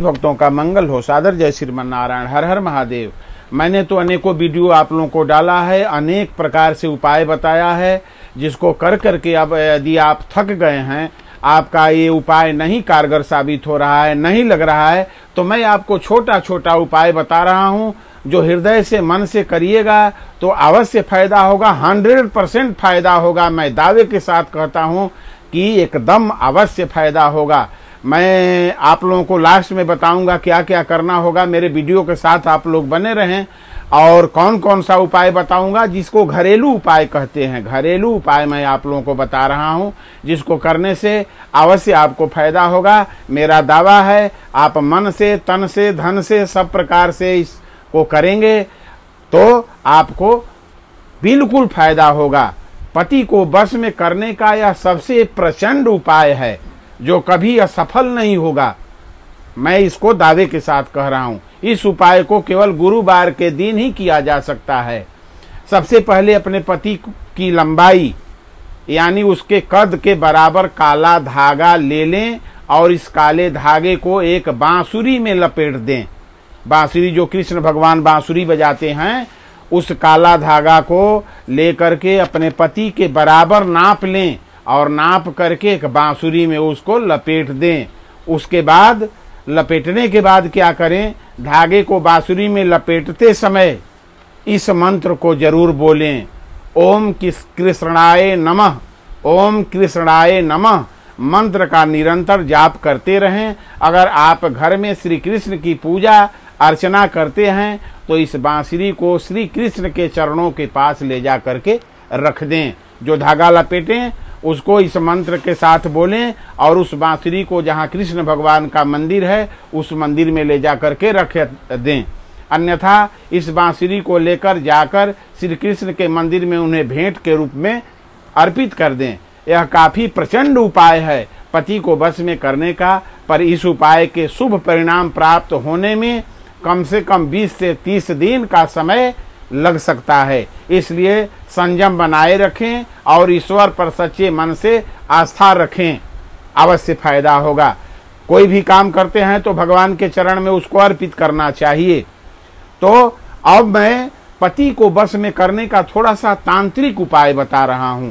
भक्तों का मंगल हो। सादर जय श्रीमन्नारायण। हर हर महादेव। मैंने तो अनेकों वीडियो आप लोगों को डाला है, अनेक प्रकार से उपाय बताया है, जिसको कर करके अब यदि आप थक गए हैं, आपका ये उपाय नहीं कारगर साबित हो रहा है, नहीं लग रहा है, तो मैं आपको छोटा छोटा उपाय बता रहा हूँ, जो हृदय से मन से करिएगा तो अवश्य फायदा होगा। 100% फायदा होगा। मैं दावे के साथ कहता हूँ कि एकदम अवश्य फायदा होगा। मैं आप लोगों को लास्ट में बताऊंगा क्या क्या करना होगा। मेरे वीडियो के साथ आप लोग बने रहें। और कौन कौन सा उपाय बताऊंगा, जिसको घरेलू उपाय कहते हैं, घरेलू उपाय मैं आप लोगों को बता रहा हूं, जिसको करने से अवश्य आपको फायदा होगा। मेरा दावा है, आप मन से, तन से, धन से, सब प्रकार से इसको करेंगे तो आपको बिल्कुल फायदा होगा। पति को वश में करने का यह सबसे प्रचंड उपाय है, जो कभी असफल नहीं होगा। मैं इसको दावे के साथ कह रहा हूं। इस उपाय को केवल गुरुवार के दिन ही किया जा सकता है। सबसे पहले अपने पति की लंबाई यानी उसके कद के बराबर काला धागा ले लें और इस काले धागे को एक बांसुरी में लपेट दें। बांसुरी, जो कृष्ण भगवान बांसुरी बजाते हैं, उस काला धागा को लेकर के अपने पति के बराबर नाप लें और नाप करके एक बांसुरी में उसको लपेट दें। उसके बाद लपेटने के बाद क्या करें, धागे को बांसुरी में लपेटते समय इस मंत्र को जरूर बोलें, ओम कृष्णाय नमः, ओम कृष्णाय नमः। मंत्र का निरंतर जाप करते रहें। अगर आप घर में श्री कृष्ण की पूजा अर्चना करते हैं तो इस बांसुरी को श्री कृष्ण के चरणों के पास ले जा करके रख दें। जो धागा लपेटें उसको इस मंत्र के साथ बोलें और उस बांसुरी को जहाँ कृष्ण भगवान का मंदिर है उस मंदिर में ले जा करके रख दें। अन्यथा इस बांसुरी को लेकर जाकर श्री कृष्ण के मंदिर में उन्हें भेंट के रूप में अर्पित कर दें। यह काफी प्रचंड उपाय है पति को वश में करने का, पर इस उपाय के शुभ परिणाम प्राप्त होने में कम से कम 20 से 30 दिन का समय लग सकता है। इसलिए संयम बनाए रखें और ईश्वर पर सच्चे मन से आस्था रखें, अवश्य फायदा होगा। कोई भी काम करते हैं तो भगवान के चरण में उसको अर्पित करना चाहिए। तो अब मैं पति को वश में करने का थोड़ा सा तांत्रिक उपाय बता रहा हूं,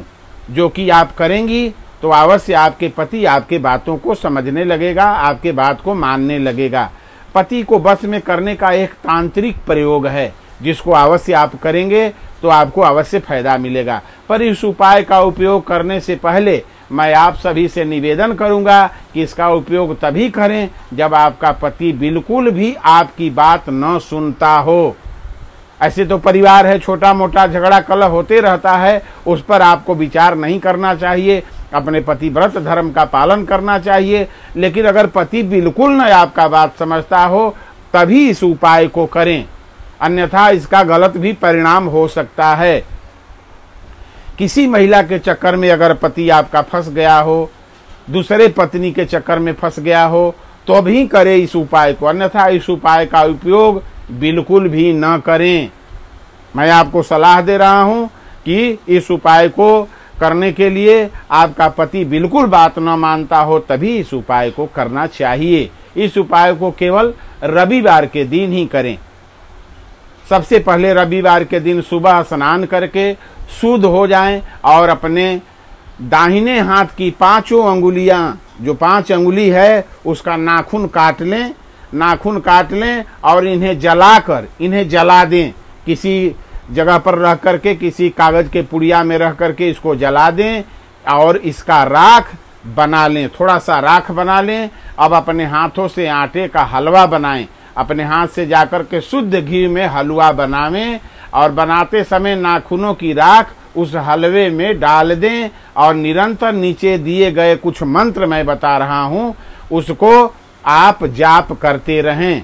जो कि आप करेंगी तो अवश्य आपके पति आपके बातों को समझने लगेगा, आपके बात को मानने लगेगा। पति को वश में करने का एक तांत्रिक प्रयोग है, जिसको अवश्य आप करेंगे तो आपको अवश्य फायदा मिलेगा। पर इस उपाय का उपयोग करने से पहले मैं आप सभी से निवेदन करूंगा कि इसका उपयोग तभी करें जब आपका पति बिल्कुल भी आपकी बात न सुनता हो। ऐसे तो परिवार है, छोटा मोटा झगड़ा कलह होते रहता है, उस पर आपको विचार नहीं करना चाहिए। अपने पति व्रत धर्म का पालन करना चाहिए। लेकिन अगर पति बिल्कुल न आपका बात समझता हो तभी इस उपाय को करें, अन्यथा इसका गलत भी परिणाम हो सकता है। किसी महिला के चक्कर में अगर पति आपका फंस गया हो, दूसरे पत्नी के चक्कर में फंस गया हो, तो भी करें इस उपाय को, अन्यथा इस उपाय का उपयोग बिल्कुल भी न करें। मैं आपको सलाह दे रहा हूं कि इस उपाय को करने के लिए आपका पति बिल्कुल बात न मानता हो तभी इस उपाय को करना चाहिए। इस उपाय को केवल रविवार के दिन ही करें। सबसे पहले रविवार के दिन सुबह स्नान करके शुद्ध हो जाएं और अपने दाहिने हाथ की 5 अंगुलियां, जो 5 अंगुली है उसका नाखून काट लें, नाखून काट लें और इन्हें जलाकर, इन्हें जला दें। किसी जगह पर रह करके, किसी कागज के पुड़िया में रह करके इसको जला दें और इसका राख बना लें, थोड़ा सा राख बना लें। अब अपने हाथों से आटे का हलवा बनाएं। अपने हाथ से जाकर के शुद्ध घी में हलवा बनावें और बनाते समय नाखूनों की राख उस हलवे में डाल दें और निरंतर नीचे दिए गए कुछ मंत्र मैं बता रहा हूं उसको आप जाप करते रहें।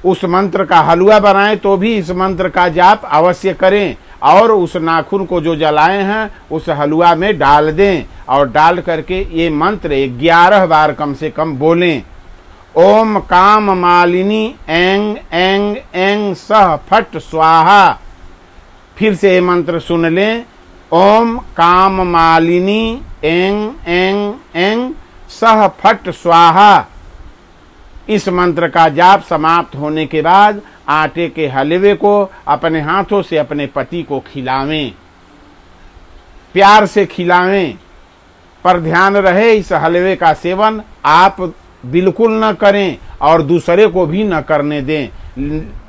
उस मंत्र का हलवा बनाएं तो भी इस मंत्र का जाप अवश्य करें और उस नाखून को जो जलाए हैं उस हलवा में डाल दें और डाल करके ये मंत्र 11 बार कम से कम बोलें। ओम काम मालिनी एंग एंग एंग सह फट स्वाहा। फिर से ये मंत्र सुन लें। ओम काम मालिनी एंग एंग एंग सह फट स्वाहा। इस मंत्र का जाप समाप्त होने के बाद आटे के हलवे को अपने हाथों से अपने पति को खिलावें, प्यार से खिलावें, पर ध्यान रहे इस हलवे का सेवन आप बिल्कुल न करें और दूसरे को भी न करने दें।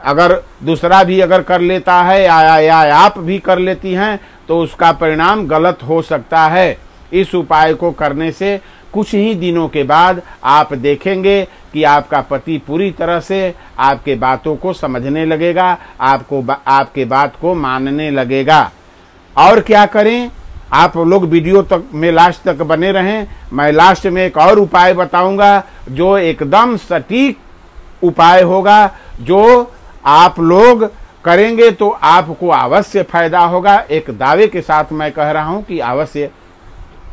अगर दूसरा भी अगर कर लेता है या आप भी कर लेती हैं तो उसका परिणाम गलत हो सकता है। इस उपाय को करने से कुछ ही दिनों के बाद आप देखेंगे कि आपका पति पूरी तरह से आपके बातों को समझने लगेगा, आपके बात को मानने लगेगा। और क्या करें, आप लोग वीडियो तक में लास्ट तक बने रहें। मैं लास्ट में एक और उपाय बताऊंगा जो एकदम सटीक उपाय होगा, जो आप लोग करेंगे तो आपको अवश्य फायदा होगा। एक दावे के साथ मैं कह रहा हूं कि अवश्य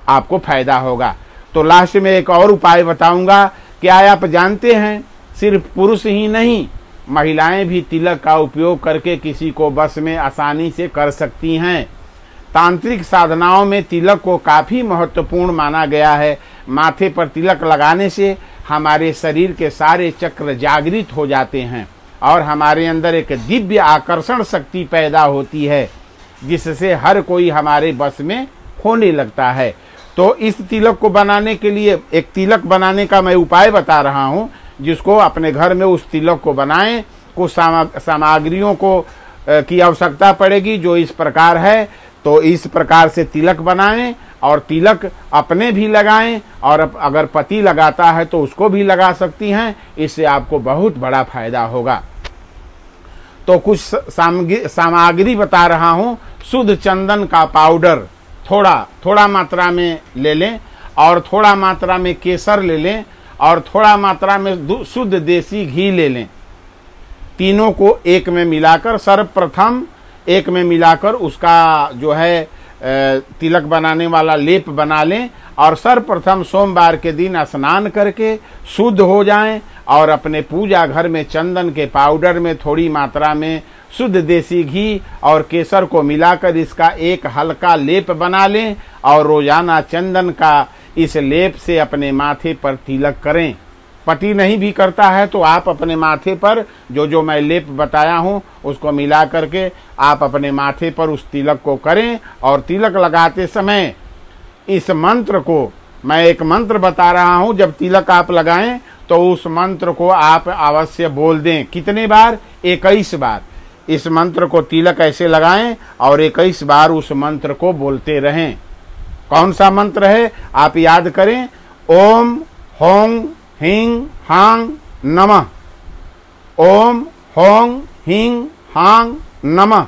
आपको फायदा होगा। तो लास्ट में एक और उपाय बताऊंगा। क्या आप जानते हैं, सिर्फ पुरुष ही नहीं, महिलाएं भी तिलक का उपयोग करके किसी को बस में आसानी से कर सकती हैं। तांत्रिक साधनाओं में तिलक को काफी महत्वपूर्ण माना गया है। माथे पर तिलक लगाने से हमारे शरीर के सारे चक्र जागृत हो जाते हैं और हमारे अंदर एक दिव्य आकर्षण शक्ति पैदा होती है, जिससे हर कोई हमारे बस में होने लगता है। तो इस तिलक को बनाने के लिए एक तिलक बनाने का मैं उपाय बता रहा हूं, जिसको अपने घर में उस तिलक को बनाएं। कुछ सामग्रियों को की आवश्यकता पड़ेगी जो इस प्रकार है। तो इस प्रकार से तिलक बनाएं और तिलक अपने भी लगाएं, और अगर पति लगाता है तो उसको भी लगा सकती हैं। इससे आपको बहुत बड़ा फायदा होगा। तो कुछ सामग्री बता रहा हूं। शुद्ध चंदन का पाउडर थोड़ा मात्रा में ले लें, और थोड़ा मात्रा में केसर ले लें, और थोड़ा मात्रा में शुद्ध देसी घी ले लें। तीनों को एक में मिलाकर, सर्वप्रथम एक में मिलाकर उसका जो है तिलक बनाने वाला लेप बना लें, और सर्वप्रथम सोमवार के दिन स्नान करके शुद्ध हो जाएं और अपने पूजा घर में चंदन के पाउडर में थोड़ी मात्रा में शुद्ध देसी घी और केसर को मिलाकर इसका एक हल्का लेप बना लें, और रोजाना चंदन का इस लेप से अपने माथे पर तिलक करें। पति नहीं भी करता है तो आप अपने माथे पर जो मैं लेप बताया हूं उसको मिला करके आप अपने माथे पर उस तिलक को करें। और तिलक लगाते समय इस मंत्र को, मैं एक मंत्र बता रहा हूं, जब तिलक आप लगाएं तो उस मंत्र को आप अवश्य बोल दें। कितने बार? 21 बार। इस मंत्र को तिलक ऐसे लगाएं और 21 बार उस मंत्र को बोलते रहें। कौन सा मंत्र है आप याद करें। ओम हों हीं हांग नमः। ओम हों हीं हांग नमः।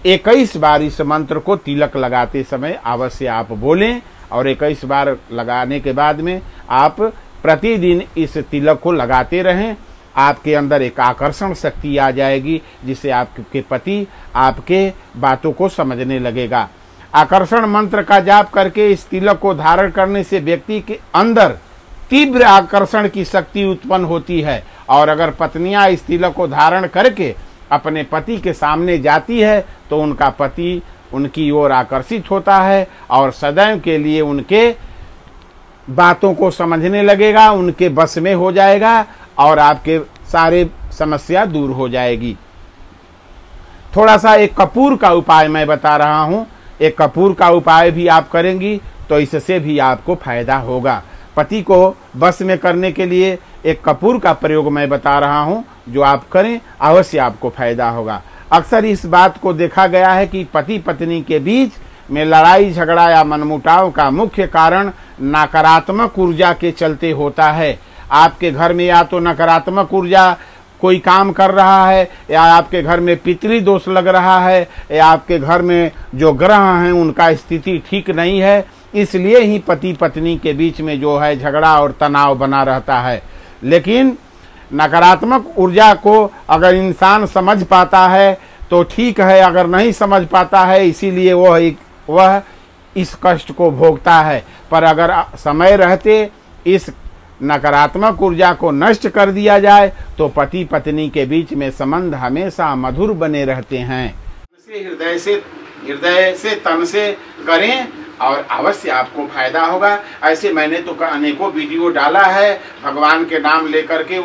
21 बार इस मंत्र को तिलक लगाते समय अवश्य आप बोलें, और 21 बार लगाने के बाद में आप प्रतिदिन इस तिलक को लगाते रहें। आपके अंदर एक आकर्षण शक्ति आ जाएगी, जिससे आपके पति आपके बातों को समझने लगेगा। आकर्षण मंत्र का जाप करके इस तिलक को धारण करने से व्यक्ति के अंदर तीव्र आकर्षण की शक्ति उत्पन्न होती है, और अगर पत्नियां इस तिलक को धारण करके अपने पति के सामने जाती है तो उनका पति उनकी ओर आकर्षित होता है और सदैव के लिए उनके बातों को समझने लगेगा, उनके बस में हो जाएगा और आपके सारे समस्या दूर हो जाएगी। थोड़ा सा एक कपूर का उपाय मैं बता रहा हूं। एक कपूर का उपाय भी आप करेंगी तो इससे भी आपको फायदा होगा। पति को बस में करने के लिए एक कपूर का प्रयोग मैं बता रहा हूं, जो आप करें अवश्य आपको फायदा होगा। अक्सर इस बात को देखा गया है कि पति पत्नी के बीच में लड़ाई झगड़ा या मनमुटाव का मुख्य कारण नकारात्मक ऊर्जा के चलते होता है। आपके घर में या तो नकारात्मक ऊर्जा कोई काम कर रहा है, या आपके घर में पितृ दोष लग रहा है, या आपके घर में जो ग्रह हैं उनका स्थिति ठीक नहीं है। इसलिए ही पति पत्नी के बीच में जो है झगड़ा और तनाव बना रहता है। लेकिन नकारात्मक ऊर्जा को अगर इंसान समझ पाता है तो ठीक है, अगर नहीं समझ पाता है इसीलिए वह इस कष्ट को भोगता है। पर अगर समय रहते इस नकारात्मक ऊर्जा को नष्ट कर दिया जाए तो पति पत्नी के बीच में संबंध हमेशा मधुर बने रहते हैं। हृदय से तन से करें और अवश्य आपको फायदा होगा। ऐसे मैंने तो अनेकों वीडियो डाला है, भगवान के नाम लेकर के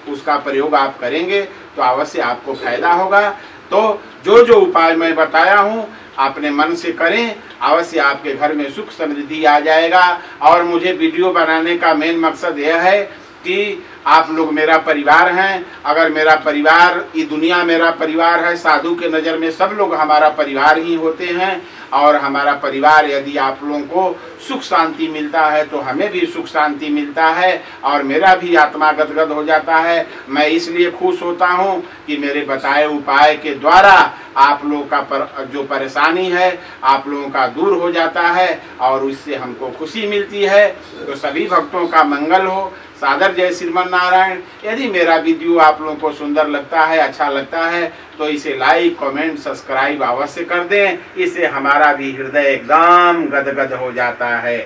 उसका प्रयोग आप करेंगे तो अवश्य आपको फायदा होगा। तो जो जो उपाय मैं बताया हूँ अपने मन से करें, अवश्य आपके घर में सुख समृद्धि आ जाएगा। और मुझे वीडियो बनाने का मेन मकसद यह है कि आप लोग मेरा परिवार हैं। अगर मेरा परिवार, ये दुनिया मेरा परिवार है, साधु के नज़र में सब लोग हमारा परिवार ही होते हैं। और हमारा परिवार यदि आप लोगों को सुख शांति मिलता है तो हमें भी सुख शांति मिलता है और मेरा भी आत्मा गदगद हो जाता है। मैं इसलिए खुश होता हूँ कि मेरे बताए उपाय के द्वारा आप लोगों का जो परेशानी है आप लोगों का दूर हो जाता है और उससे हमको खुशी मिलती है। तो सभी भक्तों का मंगल हो। सादर जय श्रीमन नारायण। यदि मेरा वीडियो आप लोगों को सुंदर लगता है, अच्छा लगता है तो इसे लाइक, कमेंट, सब्सक्राइब अवश्य कर दें। इससे हमारा भी हृदय एकदम गदगद हो जाता है।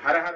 हर हर